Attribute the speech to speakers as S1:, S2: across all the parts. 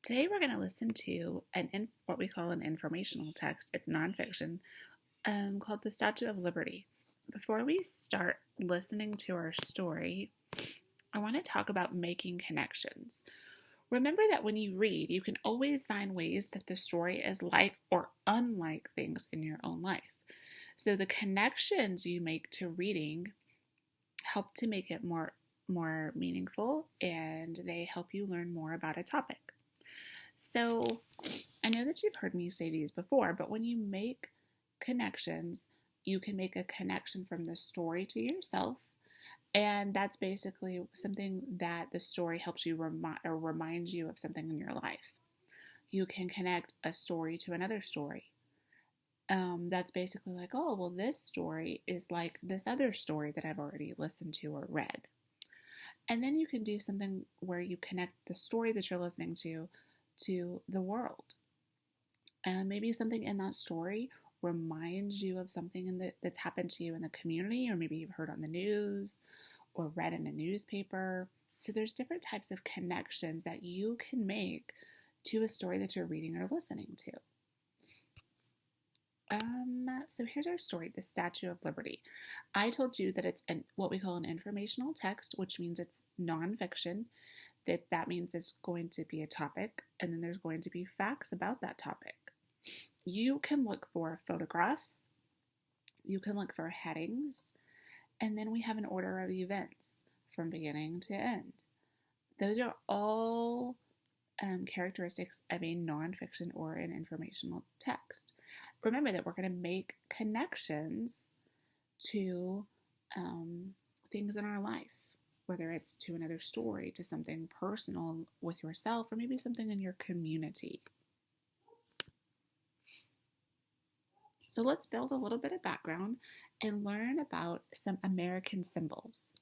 S1: Today we're going to listen to what we call an informational text. It's nonfiction, called The Statue of Liberty. Before we start listening to our story, I want to talk about making connections. Remember that when you read, you can always find ways that the story is like or unlike things in your own life. So the connections you make to reading help to make it more meaningful, and they help you learn more about a topic. So I know that you've heard me say these before, but when you make connections, you can make a connection from the story to yourself. And that's basically something that the story helps you remind you of something in your life. You can connect a story to another story. That's basically like, oh, well, this story is like this other story that I've already listened to or read. And then you can do something where you connect the story that you're listening to the world. And maybe something in that story reminds you of something that's happened to you in the community, or maybe you've heard on the news or read in a newspaper. So there's different types of connections that you can make to a story that you're reading or listening to. So here's our story, The Statue of Liberty. I told you that it's what we call an informational text, which means it's nonfiction. That means it's going to be a topic, and then there's going to be facts about that topic. You can look for photographs, you can look for headings, and then we have an order of events from beginning to end. Those are all characteristics of a nonfiction or an informational text. Remember that we're going to make connections to things in our life, whether it's to another story, to something personal with yourself, or maybe something in your community. So let's build a little bit of background and learn about some American symbols.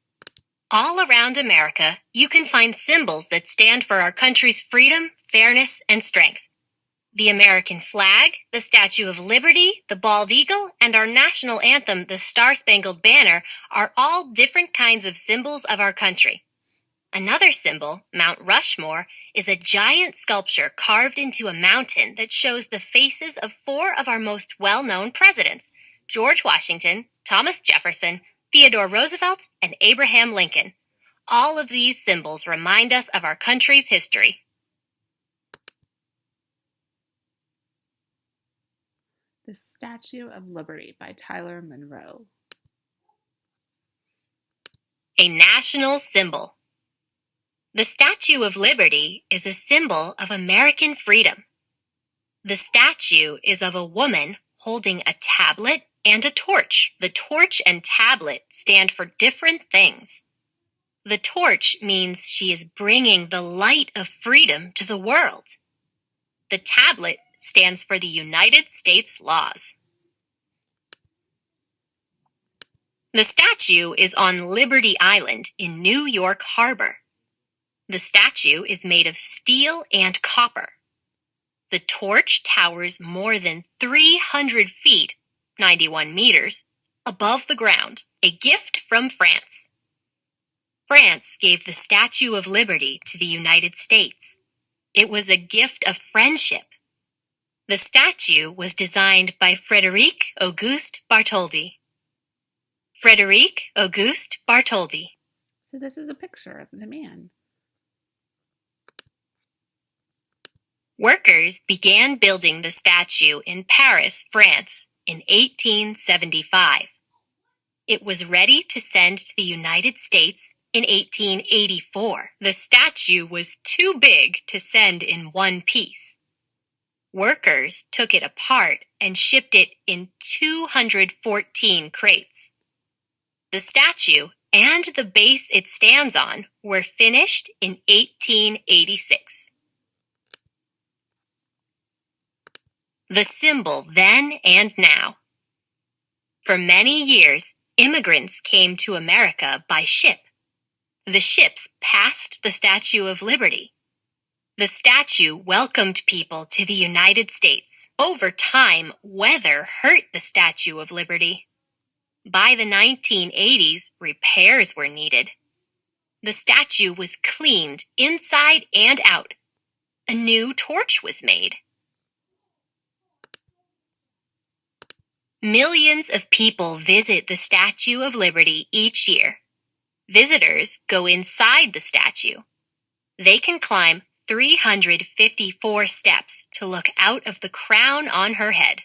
S2: All around America, you can find symbols that stand for our country's freedom, fairness, and strength. The American flag, the Statue of Liberty, the bald eagle, and our national anthem, the Star-Spangled Banner, are all different kinds of symbols of our country. Another symbol, Mount Rushmore, is a giant sculpture carved into a mountain that shows the faces of 4 of our most well-known presidents, George Washington, Thomas Jefferson, Theodore Roosevelt, and Abraham Lincoln. All of these symbols remind us of our country's history.
S1: The Statue of Liberty by Tyler Monroe.
S2: A national symbol. The Statue of Liberty is a symbol of American freedom. The statue is of a woman holding a tablet and a torch. The torch and tablet stand for different things. The torch means she is bringing the light of freedom to the world. The tablet stands for the United States laws. The statue is on Liberty Island in New York Harbor. The statue is made of steel and copper. The torch towers more than 300 feet, 91 meters, above the ground, a gift from France. France gave the Statue of Liberty to the United States. It was a gift of friendship. The statue was designed by Frédéric Auguste Bartholdi. Frédéric Auguste Bartholdi.
S1: So this is a picture of the man.
S2: Workers began building the statue in Paris, France, in 1875. It was ready to send to the United States in 1884. The statue was too big to send in one piece. Workers took it apart and shipped it in 214 crates. The statue and the base it stands on were finished in 1886. The symbol then and now. For many years, immigrants came to America by ship. The ships passed the Statue of Liberty. The statue welcomed people to the United States. Over time, weather hurt the Statue of Liberty. By the 1980s, repairs were needed. The statue was cleaned inside and out. a new torch was made. Millions of people visit the Statue of Liberty each year. Visitors go inside the statue. They can climb 354 steps to look out of the crown on her head.